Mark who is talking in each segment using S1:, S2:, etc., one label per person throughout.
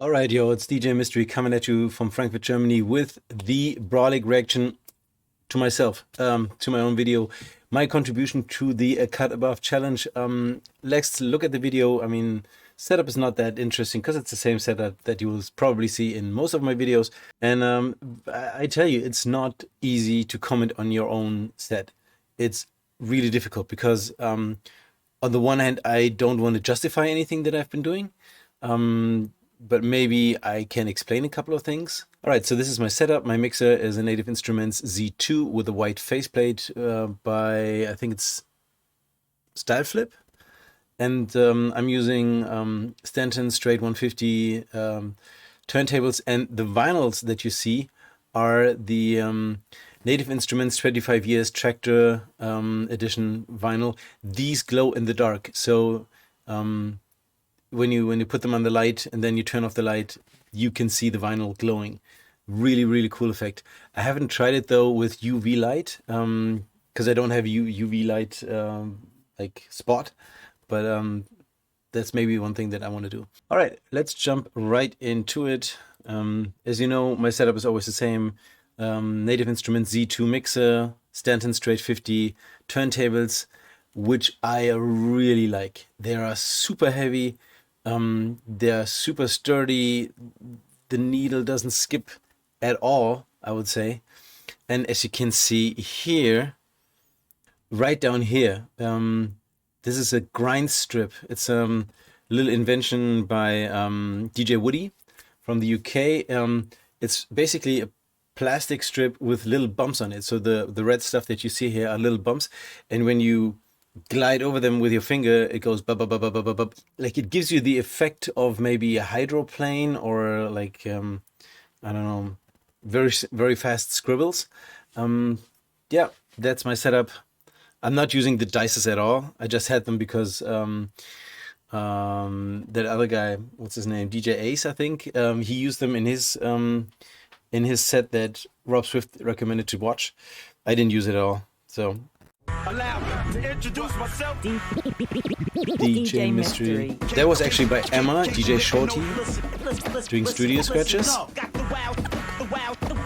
S1: All right, yo, it's DJ Mystery coming at you from Frankfurt, Germany with the Brolic reaction to myself, to my own video, my contribution to the Cut Above challenge. Let's look at the video. I mean, setup is not that interesting because it's the same setup that you will probably see in most of my videos. And I tell you, it's not easy to comment on your own set. It's really difficult because on the one hand, I don't want to justify anything that I've been doing. But maybe I can explain a couple of things. All right, so this is my setup. My mixer is a Native Instruments Z2 with a white faceplate by, I think it's Style Flip. And I'm using Stanton Straight 150 turntables. And the vinyls that you see are the Native Instruments 25 years Tractor edition vinyl. These glow in the dark. So when you put them on the light and then you turn off the light, you can see the vinyl glowing. Really cool effect. I haven't tried it though with UV light because I don't have UV light like spot, but that's maybe one thing that I want to do. All right, let's jump right into it. As you know, my setup is always the same. Native Instruments Z2 mixer, Stanton Straight 50 turntables, which I really like. They are super heavy. They're super sturdy. The needle doesn't skip at all, I would say. And as you can see here, right down here, this is a grind strip. It's a little invention by DJ Woody from the UK. It's basically a plastic strip with little bumps on it. So the red stuff that you see here are little bumps. And when you glide over them with your finger, it goes bub, bub, bub, bub, bub, bub. Like it gives you the effect of maybe a hydroplane or like I don't know, very fast scribbles. Yeah, that's my setup. I'm not using the dices at all. I just had them because that other guy, what's his name, DJ Ace, I think, he used them in his set that Rob Swift recommended to watch. I didn't use it at all, so.
S2: Allow me to introduce myself.
S1: DJ Mystery. That was actually by Emma, DJ Shorty, doing studio scratches.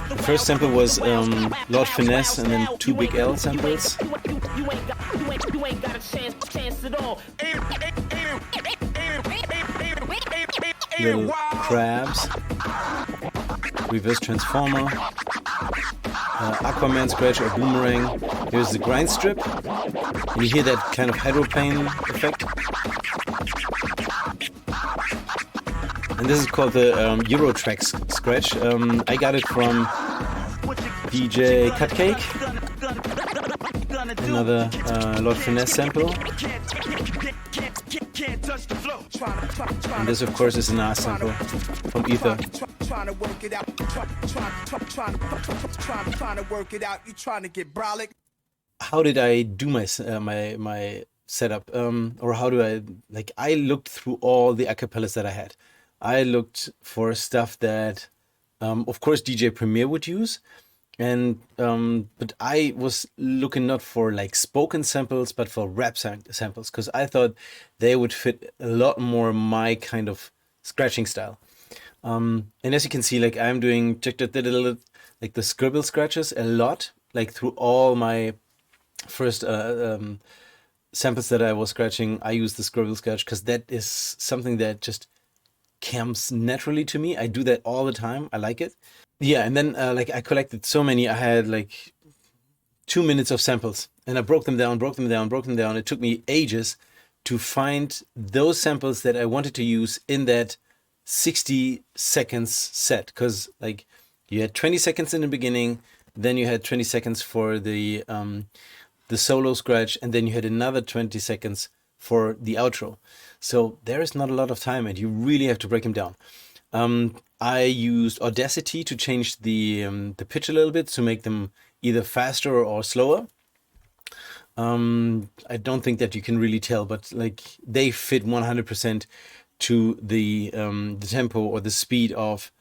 S1: The first sample was Lord Finesse and then two Big L samples. Little crabs. Reverse transformer. Aquaman scratch or boomerang. Here's the grind strip. You hear that kind of hydroplane effect. And this is called the Eurotrax scratch. I got it from DJ Cutcake. Another Lord Finesse sample. And this of course is a NAS sample from Ether.
S2: Trying to work it out, trying to work it out. You trying to get brolic.
S1: How did I do my my setup? Or how do I looked through all the acapellas that I had. I looked for stuff that, of course, DJ Premier would use, and but I was looking not for like spoken samples, but for rap samples because I thought they would fit a lot more my kind of scratching style. And as you can see, like I'm doing like the scribble scratches a lot, like through all my first samples that I was scratching. I use the scribble scratch because that is something that just comes naturally to me. I do that all the time. I like it. Yeah, and then like I collected so many. I had like 2 minutes of samples, and I broke them down. It took me ages to find those samples that I wanted to use in that 60 seconds set, because like you had 20 seconds in the beginning, then you had 20 seconds for the solo scratch, and then you had another 20 seconds for the outro. So there is not a lot of time, and you really have to break them down. I used Audacity to change the pitch a little bit to make them either faster or slower. I don't think that you can really tell, but like they fit 100% to the tempo or the speed of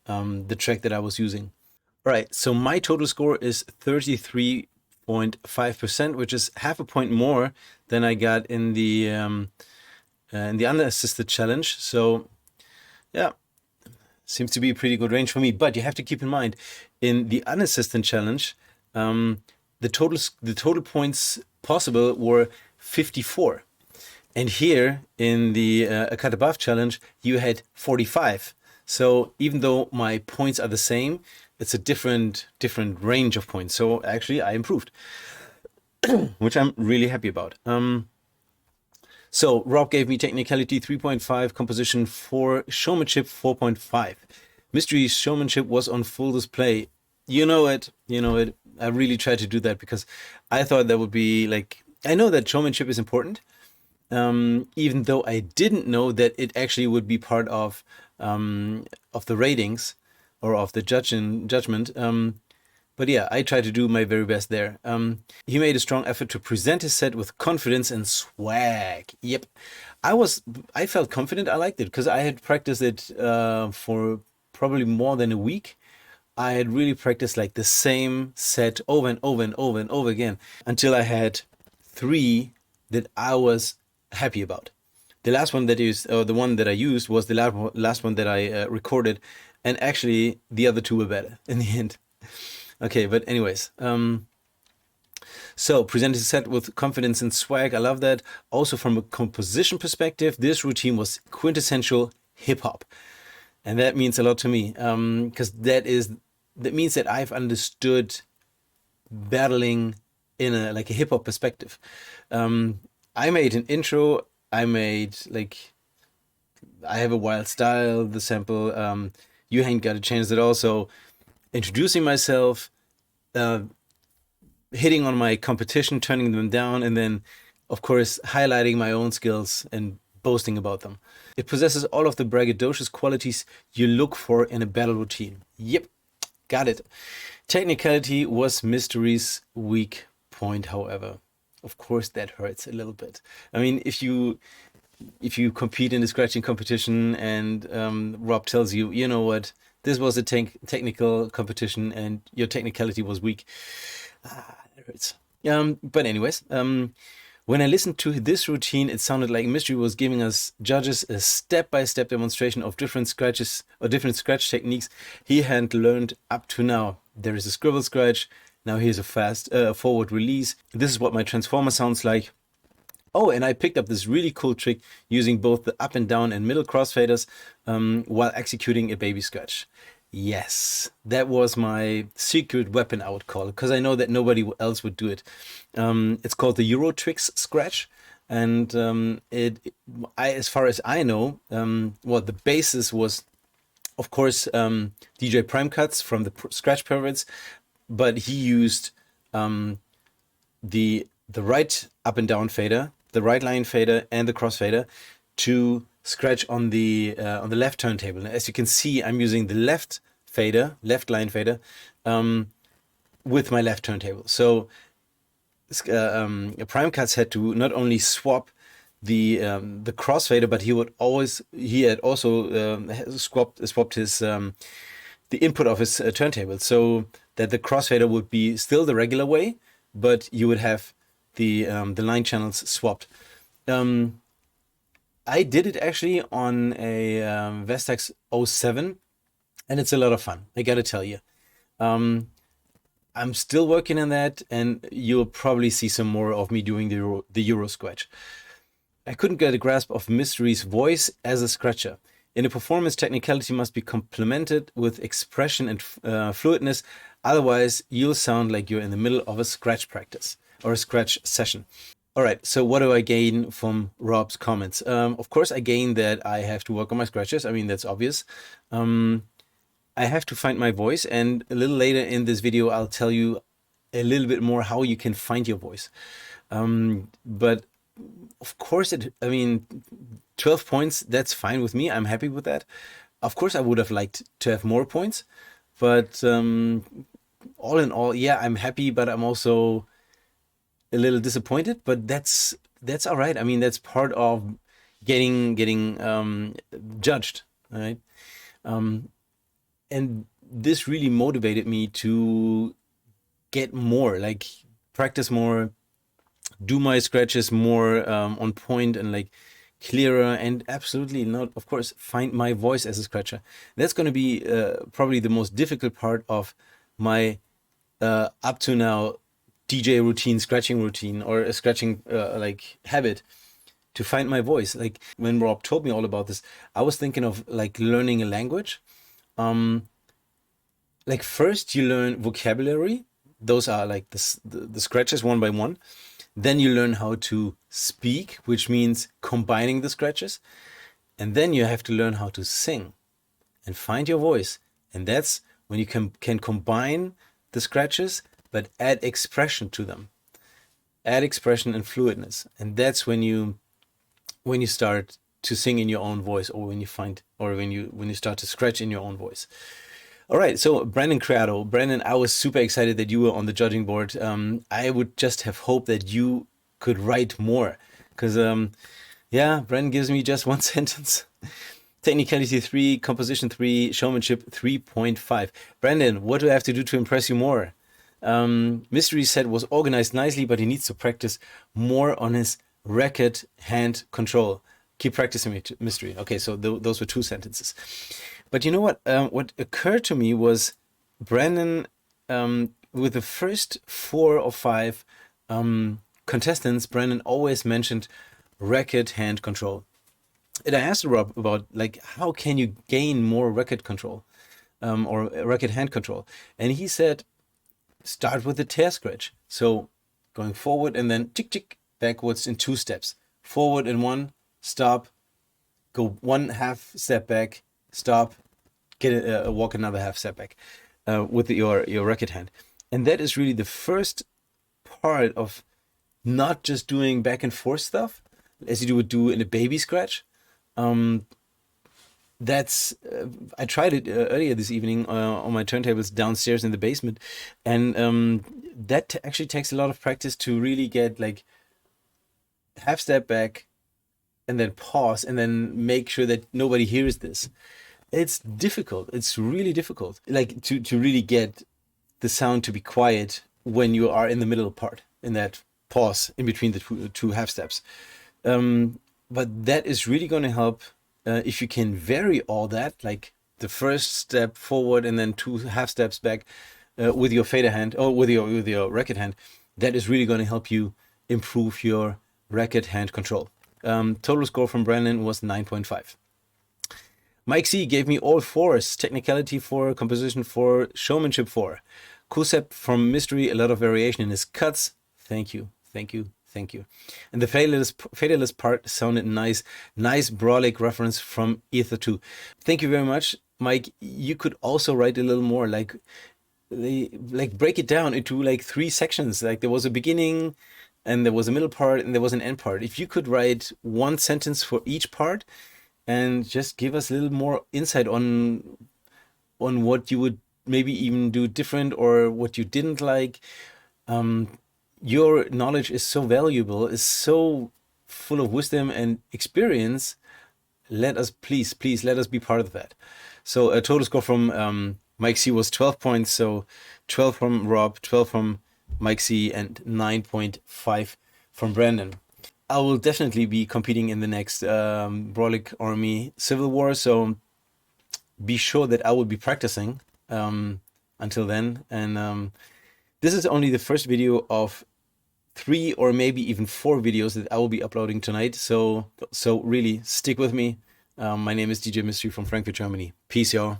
S1: the track that I was using. All right, so my total score is 33.5%, which is half a point more than I got in the unassisted challenge. So yeah, Seems to be a pretty good range for me. But you have to keep in mind, in the unassisted challenge, the total points possible were 54. And here in the A Cut Above challenge, you had 45. So even though my points are the same, it's a different range of points. So actually, I improved, which I'm really happy about. So Rob gave me technicality 3.5, composition 4, showmanship 4.5. Mystery showmanship was on full display. You know it. I really tried to do that because I thought that would be like, I know that showmanship is important, even though I didn't know that it actually would be part of the ratings or of the judgment. But yeah, I tried to do my very best there. He made a strong effort to present his set with confidence and swag. Yep, I felt confident. I liked it because I had practiced it for probably more than a week. I had really practiced like the same set over and over and over and over again until I had 3 that I was happy about. The last one that is, or the one that I used was the last one that I recorded, and actually the other 2 were better in the end. Okay, but anyways, so presented set with confidence and swag. I love that. Also from a composition perspective, this routine was quintessential hip hop. And that means a lot to me, because that means that I've understood battling in a hip hop perspective. I made an intro. I have a wild style, the sample. You ain't gotta change it also. Introducing myself, hitting on my competition, turning them down, and then, of course, highlighting my own skills and boasting about them. It possesses all of the braggadocious qualities you look for in a battle routine. Yep, got it. Technicality was Mystery's weak point, however. Of course, that hurts a little bit. I mean, if you compete in a scratching competition and Rob tells you, you know what, this was a technical competition and your technicality was weak. That hurts. But anyways, when I listened to this routine, it sounded like Mystery was giving us judges a step-by-step demonstration of different scratches or different scratch techniques he had learned up to now. There is a scribble scratch. Now here's a fast forward release. This is what my transformer sounds like. Oh, and I picked up this really cool trick using both the up and down and middle crossfaders while executing a baby scratch. Yes, that was my secret weapon, I would call it, because I know that nobody else would do it. It's called the Euro Tricks scratch, and as far as I know, well, the basis was, of course, DJ Prime Cuts from the Scratch Perverts, but he used the right up and down fader, the right line fader, and the crossfader to scratch on the left turntable. As you can see, I'm using the left line fader, with my left turntable. So Prime Cuts had to not only swap the crossfader, but he had also swapped his the input of his turntable, so that the crossfader would be still the regular way, but you would have the line channels swapped. I did it actually on a Vestax 07, and it's a lot of fun, I gotta tell you. I'm still working on that, and you'll probably see some more of me doing the Euro scratch. I couldn't get a grasp of Mystery's voice as a scratcher. In a performance, technicality must be complemented with expression and fluidness, otherwise you'll sound like you're in the middle of a scratch practice or a scratch session. All right, so what do I gain from Rob's comments? Of course, I gain that I have to work on my scratches. I mean, that's obvious. I have to find my voice, and a little later in this video, I'll tell you a little bit more how you can find your voice. But of course, 12 points, that's fine with me. I'm happy with that. Of course, I would have liked to have more points, but all in all, yeah, I'm happy, but I'm also a little disappointed, but that's all right. I mean, that's part of getting judged, right? And this really motivated me to get more, like practice more, do my scratches more on point, and like clearer, and absolutely not, of course, find my voice as a scratcher. That's going to be probably the most difficult part of my up to now DJ routine, scratching routine, or a scratching like habit, to find my voice. Like when Rob told me all about this, I was thinking of like learning a language. Like first you learn vocabulary. Those are like the scratches one by one. Then you learn how to speak, which means combining the scratches. And then you have to learn how to sing and find your voice. And that's when you can combine the scratches, but add expression to them. Add expression and fluidness. And that's when you start to sing in your own voice, or when you start to scratch in your own voice. All right, so Brandon Creato. Brandon, I was super excited that you were on the judging board. I would just have hoped that you could write more, because yeah, Brandon gives me just one sentence. Technicality 3, composition 3, showmanship 3.5. Brandon, what do I have to do to impress you more? Mystery said was organized nicely, but he needs to practice more on his racket hand control. Keep practicing it, Mystery. Okay, so those were 2 sentences. But you know what? What occurred to me was Brandon, with the first 4 or 5 contestants, Brandon always mentioned racket hand control. And I asked Rob about, like, how can you gain more racket control, or racket hand control? And he said, start with the tear scratch. So going forward and then tick, tick, backwards in 2 steps. Forward in 1, stop, go 1/2 step back, stop, walk another 1/2 step back with your racket hand. And that is really the first part of not just doing back and forth stuff as you would do in a baby scratch. That's I tried it earlier this evening on my turntables downstairs in the basement, and that actually takes a lot of practice to really get like 1/2 step back and then pause and then make sure that nobody hears this. It's difficult. It's really difficult, like to really get the sound to be quiet when you are in the middle part, in that pause in between the two 1/2 steps. But that is really going to help if you can vary all that, like the first step forward and then 2 1/2 steps back with your fader hand, or with your racket hand. That is really going to help you improve your racket hand control. Total score from Brandon was 9.5. Mike C gave me all 4s: technicality 4, composition 4, showmanship 4. Concept from Mystery, a lot of variation in his cuts. Thank you, thank you, thank you. And the faderless part sounded nice. Nice Brolic reference from Ether 2. Thank you very much, Mike. You could also write a little more, like break it down into like 3 sections. Like there was a beginning, and there was a middle part, and there was an end part. If you could write 1 sentence for each part, and just give us a little more insight on what you would maybe even do different, or what you didn't like. Your knowledge is so valuable, is so full of wisdom and experience. Let us, please let us be part of that. So a total score from Mike C was 12 points. So 12 from Rob, 12 from Mike C, and 9.5 from Brandon. I will definitely be competing in the next Brolic Army Civil War, so be sure that I will be practicing until then. And this is only the first video of 3 or maybe even 4 videos that I will be uploading tonight. So really stick with me. My name is DJ Mystery from Frankfurt, Germany. Peace, y'all.